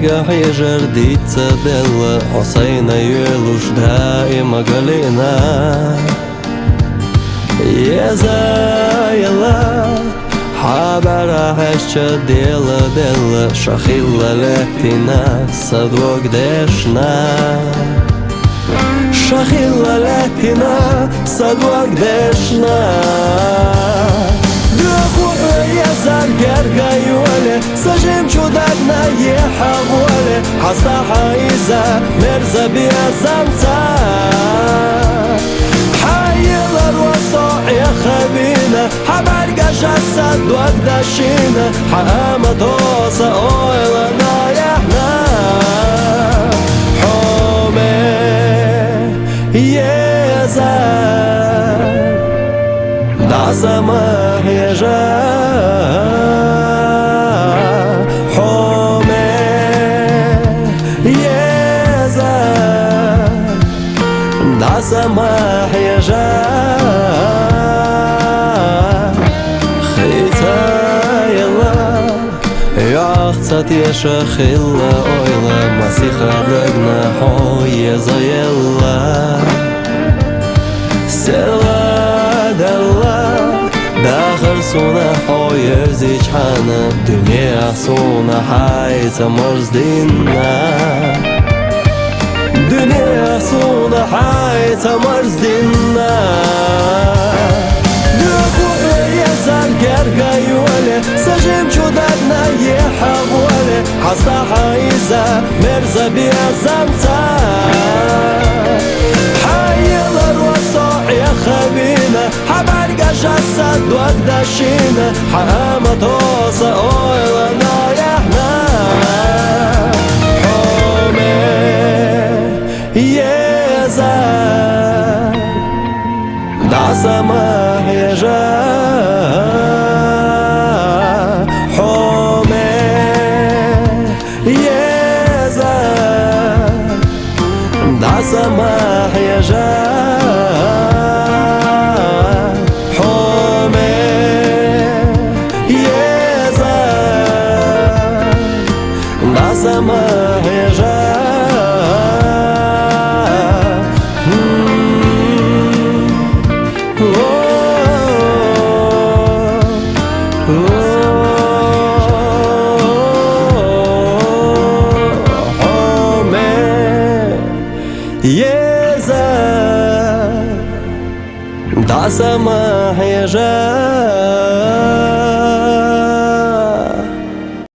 حسيقة حجر دي تصدل حسينا يلوش دائما قلينا يلا حابر حش دل شخيل لكتنا صدوق دشنا شخيل لكتنا صدوق دشنا يزال قرقا يولي سجم شودقنا يحولي حستا حايزة مرزا بيا زمتا حيل الوصاع يا خبينا حبرقا جسد وقداشينا حقامة توسا اويلنا يحنا حومي يزال دعسما يجال سماح يا جاه خيتا يلا يعخصت يا شخيلا اويلا مسيخة لقنا حوية زيلا سلا دلا داخل صونا حوية زيج حانا دنيا صونا حايتا مرزدنا دنيا صونا حايتا مرزدنا دخول يزال قرقا يولي سجم شودقنا يحولي حستا حايزة مرزا بيا زمتا حيل الوصاع يا خبينا حبرقا جسد وقداشينا حقامة توسا اويلنا يحنا يزال دعسما يجاه حومي يزال دعسما يجاه حومي يزال دعسما يجاه يزال دعسما يجاه